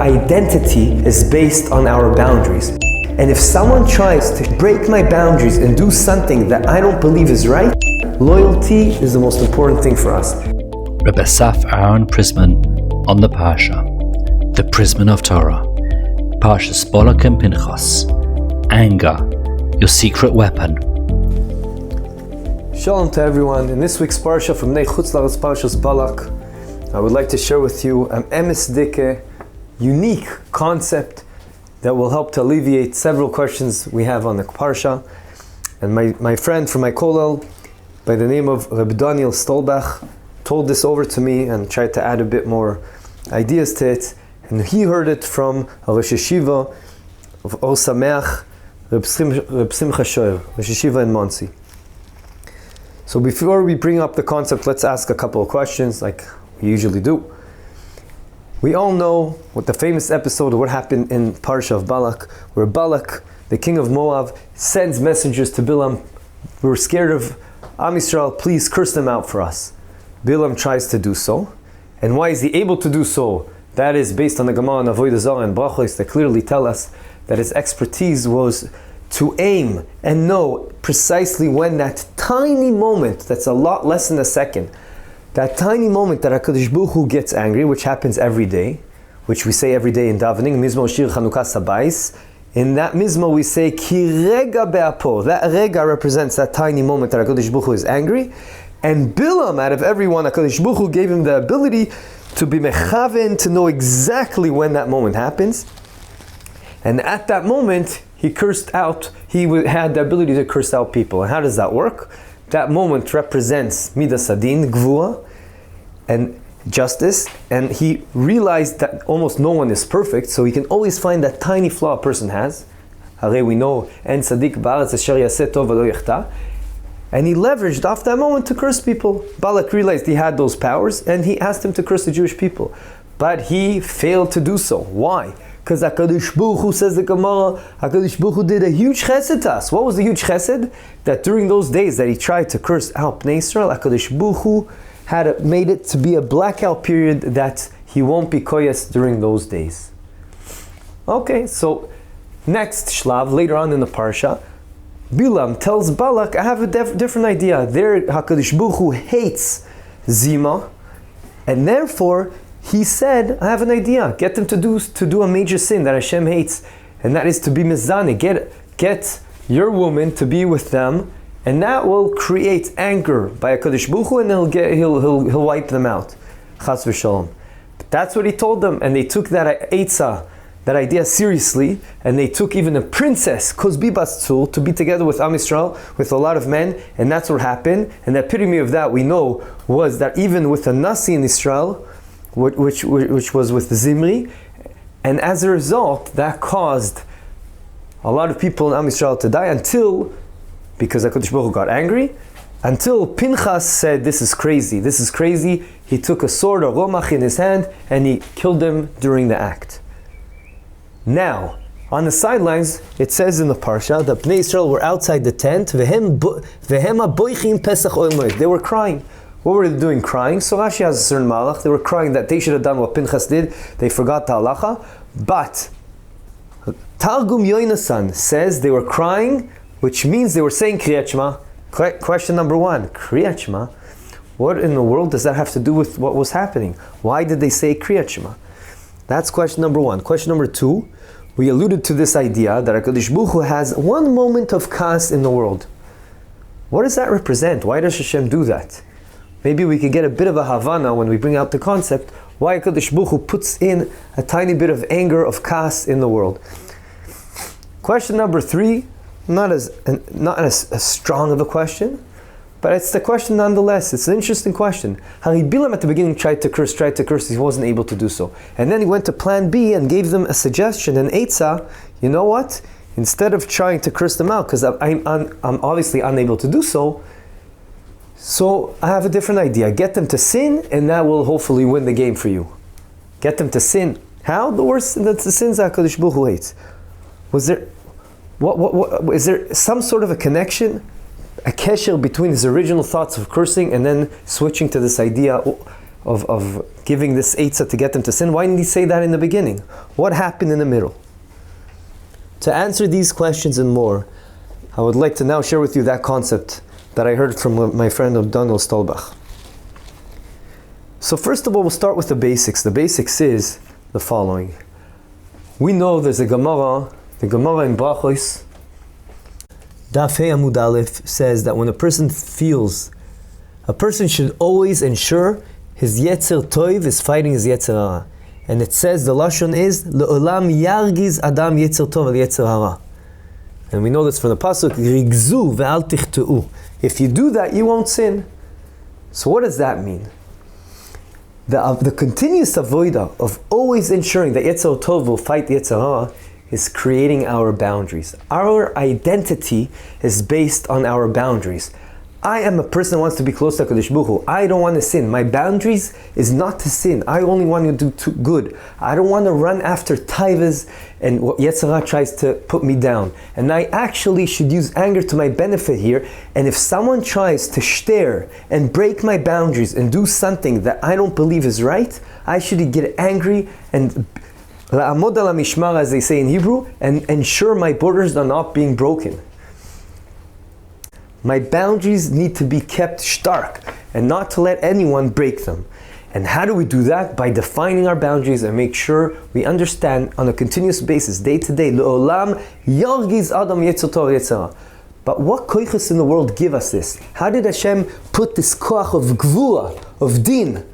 identity is based on our boundaries. And if someone tries to break my boundaries and do something that I don't believe is right, loyalty is the most important thing for us. Rebbe Saf Aaron Prisman on the Parsha, the Prisman of Torah, Parshas Balak and Pinchas, anger, your secret weapon. Shalom to everyone. In this week's Parsha from Nei Chutz La'aretz Parshas Balak, I would like to share with you an emes dike, unique concept that will help to alleviate several questions we have on the Parsha. And my friend from my kollel, by the name of Reb Daniel Stolbach, told this over to me and tried to add a bit more ideas to it. And he heard it from a Rosh Yeshiva of Or Sameach, Reb Simcha Shoyer, Rosh Yeshiva in Monsey. So before we bring up the concept, let's ask a couple of questions like we usually do. We all know what the famous episode of what happened in Parsha of Balak, where Balak, the king of Moab, sends messengers to Bilaam. We're scared of Am Yisrael, please curse them out for us. Bilaam tries to do so. And why is he able to do so? That is based on the Gemara and Avodah Zarah and Berachos that clearly tell us that his expertise was to aim and know precisely when that tiny moment, that's a lot less than a second, that tiny moment that HaKadosh Baruch Hu gets angry, which happens every day, which we say every day in davening, Mizmor Shir Chanukas Habayis. In that Mizmor we say, Ki Rega Be'apo. That Rega represents that tiny moment that HaKadosh Baruch Hu is angry. And Bilaam, out of everyone, HaKadosh Baruch Hu gave him the ability to be mechaven, to know exactly when that moment happens. And at that moment, he cursed out, he had the ability to curse out people. And how does that work? That moment represents middos adin, gvura, and justice. And he realized that almost no one is perfect, so he can always find that tiny flaw a person has. Hare we know, en tzaddik ba'aretz asher yaseh tov v'lo yachta. And he leveraged off that moment to curse people. Balak realized he had those powers, and he asked him to curse the Jewish people. But he failed to do so. Why? Because HaKadosh Baruch Hu, says the Gemara, HaKadosh Baruch Hu did a huge chesed to us. What was the huge chesed? That during those days that he tried to curse out Bnei Yisrael, HaKadosh Baruch Hu had made it to be a blackout period that he won't be koyes during those days. Okay, so next shlav, later on in the Parsha, Bilaam tells Balak, I have a different idea. There, HaKadosh Baruch Hu hates Zima, and therefore, he said, I have an idea. Get them to do a major sin that Hashem hates, and that is to be mizane. Get your woman to be with them, and that will create anger by HaKadosh Baruch Hu, and he'll wipe them out. Chas v'shalom. But that's what he told them, and they took that eitzah, that idea seriously, and they took even a princess, Kozbi Bas Tzul, to be together with Am Yisrael, with a lot of men, and that's what happened. And the epitome of that we know was that even with a Nasi in Israel, which was with Zimri, and as a result, that caused a lot of people in Am Yisrael to die because HaKadosh Baruch Hu got angry, until Pinchas said, this is crazy. He took a sword, a romach in his hand, and he killed him during the act. Now, on the sidelines, it says in the Parsha that Bnei Yisrael were outside the tent, they were crying. What were they doing? Crying. So Rashi has a certain malach. They were crying that they should have done what Pinchas did. They forgot the halacha. But Targum Yonasan says they were crying, which means they were saying Krias Shema. Question number one, Krias Shema. What in the world does that have to do with what was happening? Why did they say Krias Shema? That's question number one. Question number two, we alluded to this idea that HaKadosh Baruch Hu has one moment of kas in the world. What does that represent? Why does Hashem do that? Maybe we could get a bit of a Havana when we bring out the concept why HaKadosh Baruch Hu puts in a tiny bit of anger, of kas in the world. Question number three, not as strong of a question, but it's the question nonetheless. It's an interesting question. Bilaam at the beginning tried to curse, he wasn't able to do so. And then he went to plan B and gave them a suggestion, an eitzah. You know what? Instead of trying to curse them out, because I'm obviously unable to do so, so I have a different idea. Get them to sin, and that will hopefully win the game for you. Get them to sin. How? The sins that HaKadosh Baruch Hu hates. Is there some sort of a connection, a kesher between his original thoughts of cursing and then switching to this idea? of giving this eitzah to get them to sin? Why didn't he say that in the beginning? What happened in the middle? To answer these questions and more, I would like to now share with you that concept that I heard from my friend Daniel Stolbach. So first of all, we'll start with the basics. The basics is the following. We know there's a Gemara, the Gemara in Berachos, Daf Hey Amud Aleph, says that when a person should always ensure his Yetzer Tov is fighting his Yetzer Hara. And it says, the Lashon is, Le'olam yargiz Adam Yetzer Tov al Yetzer Hara. And we know this from the Pasuk, Rigzu ve'al tichtu'u. If you do that, you won't sin. So what does that mean? The continuous avodah of always ensuring that Yetzer Tov will fight Yetzer Hara is creating our boundaries. Our identity is based on our boundaries. I am a person who wants to be close to HaKadosh Baruch Hu. I don't want to sin. My boundaries is not to sin. I only want to do good. I don't want to run after taivas and what Yetzer Hara tries to put me down. And I actually should use anger to my benefit here. And if someone tries to shter and break my boundaries and do something that I don't believe is right, I should get angry and la'amod ala mishmar, as they say in Hebrew, and ensure my borders are not being broken. My boundaries need to be kept stark and not to let anyone break them. And how do we do that? By defining our boundaries and make sure we understand on a continuous basis, day to day, Le'olam yargiz Adam Yetzer Tov Yetzer Hara. But what koiches in the world give us this? How did Hashem put this koach of gvura, of din,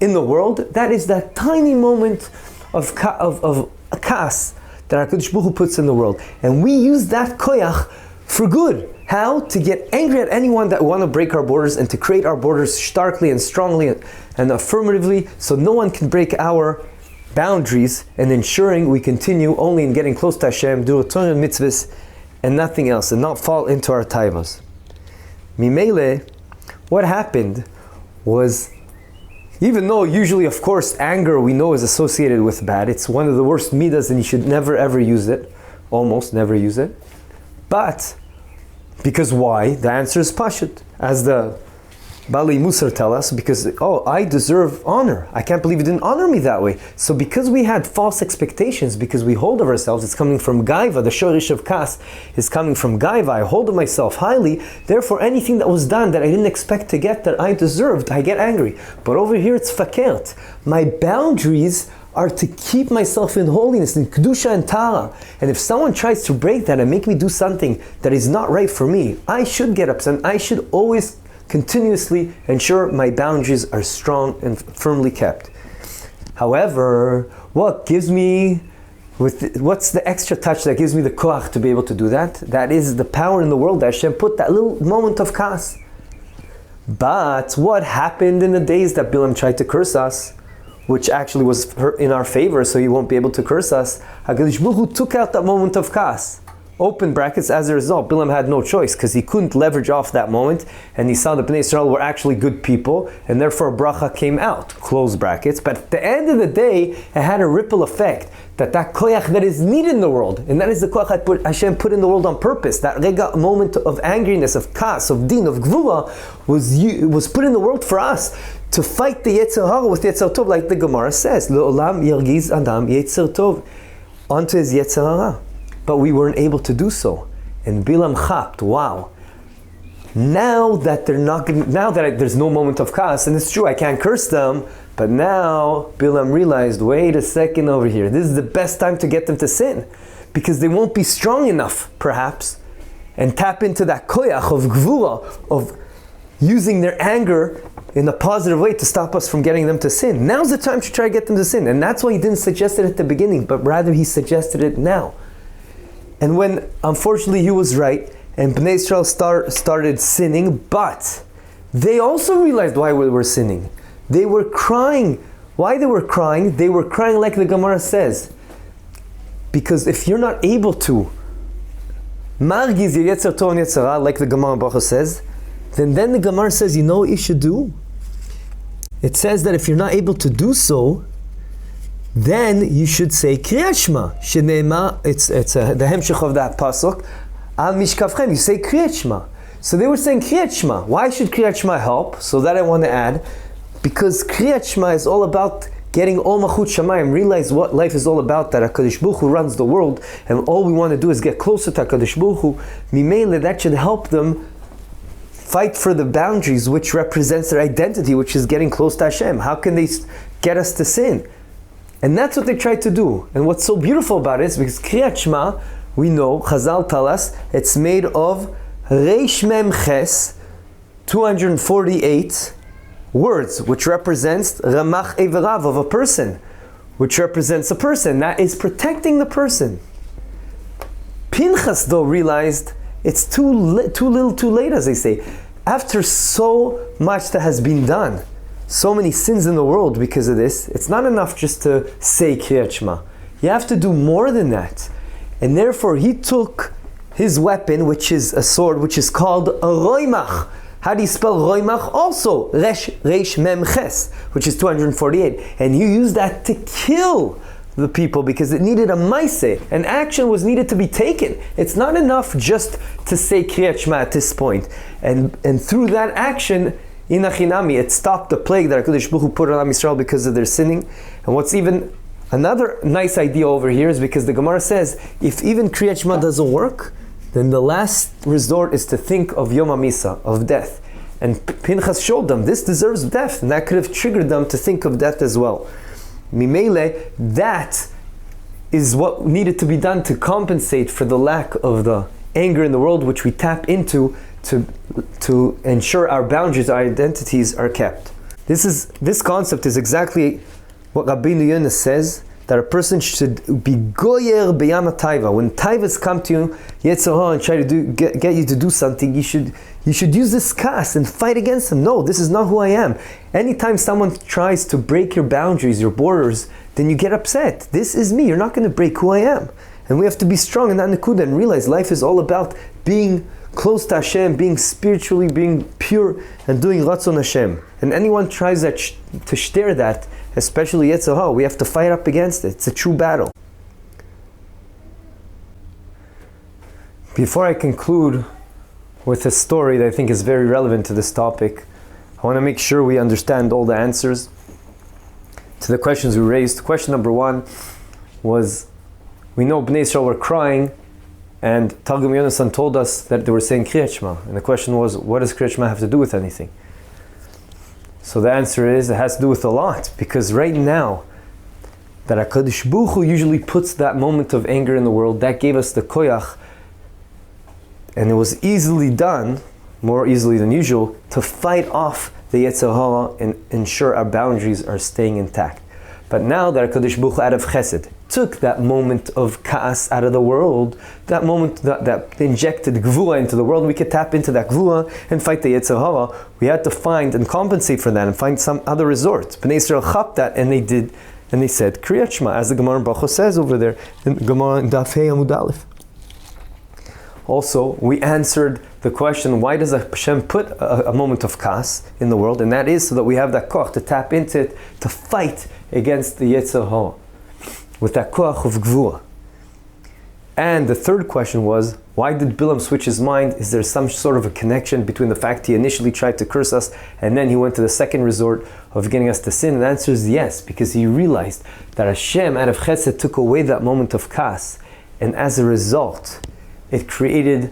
in the world? That is that tiny moment of kas that HaKadosh Baruch Hu puts in the world. And we use that koach for good. How? To get angry at anyone that want to break our borders and to create our borders starkly and strongly and affirmatively so no one can break our boundaries, and ensuring we continue only in getting close to Hashem, do Torah and mitzvahs and nothing else, and not fall into our taivas. Mimele, what happened was, even though usually, of course, anger we know is associated with bad, it's one of the worst middos and you should never ever use it, almost never use it. But because why? The answer is pashut, as the Bali Musar tell us, because I deserve honor. I can't believe you didn't honor me that way. So because we had false expectations, because we hold of ourselves, it's coming from gaiva, the shorish of kas is coming from gaiva. I hold of myself highly, therefore anything that was done that I didn't expect to get, that I deserved, I get angry. But over here it's fakert. My boundaries are to keep myself in holiness, in kedusha and tara. And if someone tries to break that and make me do something that is not right for me, I should get upset. I should always continuously ensure my boundaries are strong and firmly kept. However, what's the extra touch that gives me the koach to be able to do that? That is the power in the world that Hashem put that little moment of kas. But what happened in the days that Bilaam tried to curse us, which actually was in our favor, so he won't be able to curse us, HaKadosh Baruch Hu took out that moment of kas. Open brackets, as a result, Bilaam had no choice because he couldn't leverage off that moment, and he saw the Bnei Israel were actually good people, and therefore bracha came out, close brackets. But at the end of the day, it had a ripple effect, that koyach that is needed in the world, and that is the koyach Hashem put in the world on purpose. That rega moment of angriness, of kas, of din, of gvura, was put in the world for us to fight the Yetzer Hara with Yetzer Tov, like the Gemara says, Le'olam yargiz Adam Yetzer Tov, onto his Yetzer Hara. But we weren't able to do so. And Bilaam chapped, wow. Now that there's no moment of kas, and it's true, I can't curse them, but now Bilaam realized, wait a second over here, this is the best time to get them to sin, because they won't be strong enough, perhaps, and tap into that koyach of gvura, of using their anger in a positive way to stop us from getting them to sin. Now's the time to try to get them to sin. And that's why he didn't suggest it at the beginning, but rather he suggested it now. And when, unfortunately, he was right, and Bnei Israel started sinning, but they also realized why we were sinning. They were crying. Why they were crying? They were crying like the Gemara says. Because if you're not able to, margiz yetzer tov and yetzer hara, like the Gemara Berachos says, then the Gemara says, you know what you should do? It says that if you're not able to do so, then you should say Krias Shema. Sheneema, it's the hemshech of that pasuk. Al mishkavchem, you say Krias Shema. So they were saying Krias Shema. Why should Krias Shema help? So that I want to add, because Krias Shema is all about getting all Machut Shamayim, realize what life is all about, that HaKadosh Baruch Hu runs the world, and all we want to do is get closer to HaKadosh Baruch Hu. Mimele, that should help them fight for the boundaries which represents their identity, which is getting close to Hashem. How can they get us to sin? And that's what they try to do. And what's so beautiful about it is because Krias Shema, we know, Chazal tell us, it's made of Reish Mem Ches, 248 words, which represents Ramach Everav, of a person, which represents a person. That is protecting the person. Pinchas, though, realized it's too little too late, as they say. After so much that has been done, so many sins in the world because of this, it's not enough just to say Krias Shema. You have to do more than that. And therefore he took his weapon, which is a sword, which is called a roimach. How do you spell roimach? Also, Reish Mem Ches, which is 248. And you use that to kill the people because it needed a maaseh. An action was needed to be taken. It's not enough just to say Krias Shema at this point. And through that action, Inachinami, it stopped the plague that HaKadosh Baruch Hu put on Yisrael because of their sinning. And what's even another nice idea over here is because the Gemara says, if even Krias Shema doesn't work, then the last resort is to think of Yom HaMisa, of death. And Pinchas showed them, this deserves death, and that could have triggered them to think of death as well. Mimele, that is what needed to be done to compensate for the lack of the anger in the world, which we tap into to ensure our boundaries, our identities are kept. This concept is exactly what Rabbeinu Yonasan says, that a person should be goyer beyama taiva. When taivas come to you, Yetzer Hara, and try to get you to do something, you should use this kas and fight against them. No, this is not who I am. Anytime someone tries to break your boundaries, your borders, then you get upset. This is me. You're not going to break who I am. And we have to be strong in that nekuda and realize life is all about being close to Hashem, being spiritually, being pure, and doing Ratzon Hashem. And anyone tries to share that, especially Yetzer Hara, we have to fight up against it. It's a true battle. Before I conclude with a story that I think is very relevant to this topic, I want to make sure we understand all the answers to the questions we raised. Question number one was, we know Bnei Yisrael were crying, and Targum Yonasan told us that they were saying Krias Shema. And the question was, what does Krias Shema have to do with anything? So the answer is, it has to do with a lot. Because right now, that HaKadosh Baruch Hu usually puts that moment of anger in the world, that gave us the koyach, and it was easily done, more easily than usual, to fight off the Yetzer Hara and ensure our boundaries are staying intact. But now that HaKadosh Baruch Hu, out of chesed, took that moment of ka'as out of the world, that moment that injected gvura into the world, we could tap into that gvura and fight the Yetzer Hara. We had to find and compensate for that and find some other resort. Bnei Yisrael chapped that, and they did, and they said Krias Shema, as the Gemara in Berachos says over there, in Gemara in Daf Hey Amud Aleph. Also, we answered the question, why does Hashem put a moment of kas in the world? And that is so that we have that koch to tap into it, to fight against the Yetzer Hara with that koach of gvura. And the third question was, why did Bilaam switch his mind? Is there some sort of a connection between the fact he initially tried to curse us and then he went to the second resort of getting us to sin? And the answer is yes, because he realized that Hashem, out of chesed, took away that moment of kas, and as a result, it created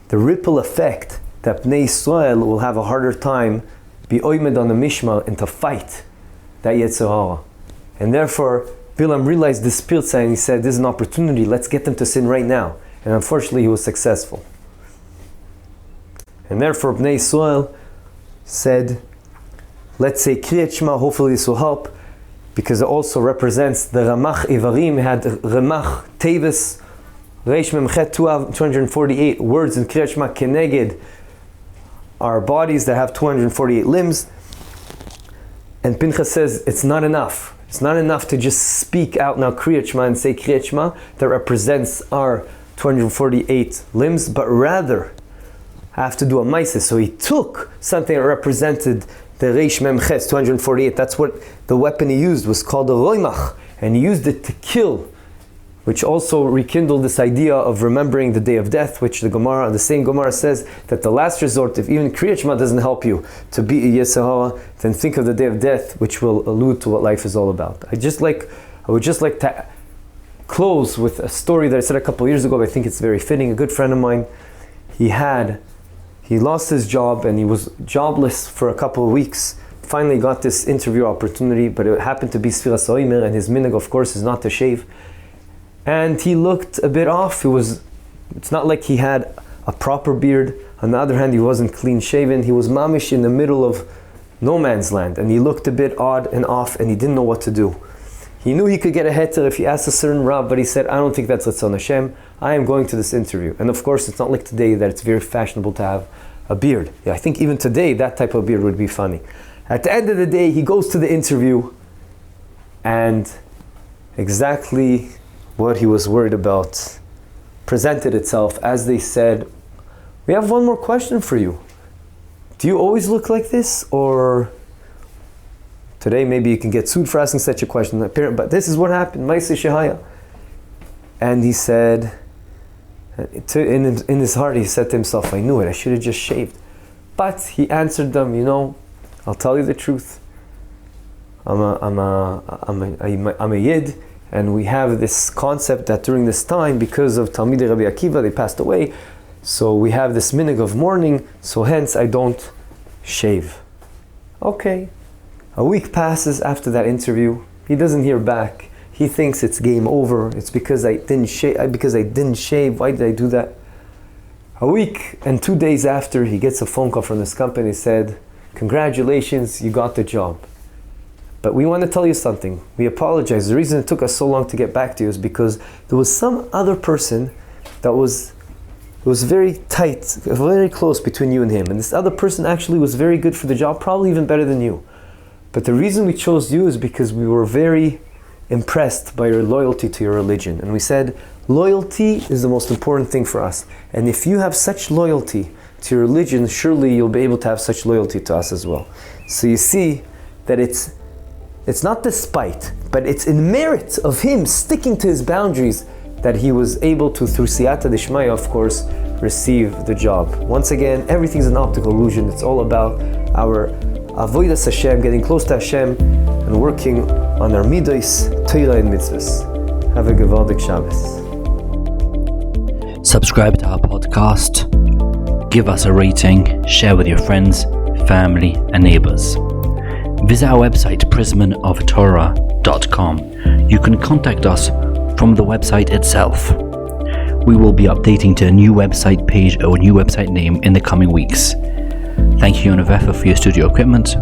the ripple effect that Bnei Yisrael will have a harder time be oimed on the mishmar and to fight that Yetzer Hara. And therefore, Bilaam realized the spirit side, and he said, this is an opportunity, let's get them to sin right now. And unfortunately, he was successful. And therefore, Bnei Yisrael said, let's say Krias Shema, hopefully this will help, because it also represents the Ramach Ivarim, had Ramach Tevis, Reish Memchet 248 words in Krias Shema Keneged, our bodies that have 248 limbs. And Pinchas says, it's not enough. It's not enough to just speak out now Krias Shema and say Krias Shema that represents our 248 limbs, but rather I have to do a maaseh. So he took something that represented the Reish Mem Ches 248. That's what the weapon he used was called a roimach, and he used it to kill which also rekindled this idea of remembering the day of death, which the same Gemara says that the last resort, if even Krias Shema doesn't help you to beat a Yetzer Hara, then think of the day of death, which will allude to what life is all about. I would just like to close with a story that I said a couple of years ago, but I think it's very fitting. A good friend of mine, he lost his job and he was jobless for a couple of weeks. Finally got this interview opportunity, but it happened to be Sefiras HaOmer, and his minhag, of course, is not to shave. And he looked a bit off. It's not like he had a proper beard. On the other hand, he wasn't clean shaven. He was mamish in the middle of no man's land, and he looked a bit odd and off, and he didn't know what to do. He knew he could get a heter if he asked a certain rab, but he said, I don't think that's Ratzon Hashem. I am going to this interview. And of course, it's not like today that it's very fashionable to have a beard. Yeah, I think even today, that type of beard would be funny. At the end of the day, he goes to the interview, and exactly what he was worried about presented itself as they said, we have one more question for you. Do you always look like this? Or today maybe you can get sued for asking such a question. But this is what happened, Maaseh Shehaya. And he said, in his heart, he said to himself, I knew it, I should have just shaved. But he answered them, I'll tell you the truth. I'm a Yid, and we have this concept that during this time, because of Talmidei Rabbi Akiva, they passed away, so we have this minhag of mourning, so hence I don't shave. Okay. A week passes after that interview. He doesn't hear back. He thinks it's game over. It's because I didn't shave. Why did I do that? A week and 2 days after, he gets a phone call from this company. Said, congratulations, you got the job. But we want to tell you something. We apologize. The reason it took us so long to get back to you is because there was some other person that was very tight, very close between you and him. And this other person actually was very good for the job, probably even better than you. But the reason we chose you is because we were very impressed by your loyalty to your religion. And we said, loyalty is the most important thing for us. And if you have such loyalty to your religion, surely you'll be able to have such loyalty to us as well. So you see that it's not despite, but it's in merit of him sticking to his boundaries that he was able to, through Siyata Dishmaya, of course, receive the job. Once again, everything's an optical illusion. It's all about our avodas Hashem, getting close to Hashem, and working on our middos, Torah and mitzvahs. Have a gewaldig Shabbos. Subscribe to our podcast, give us a rating, share with your friends, family, and neighbors. Visit our website, prismonoftorah.com. You can contact us from the website itself. We will be updating to a new website page or a new website name in the coming weeks. Thank you, Yonavefa, for your studio equipment.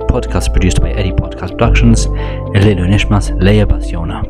Podcast produced by Eddie Podcast Productions. Elelo Nishmas Leah Bas Yona.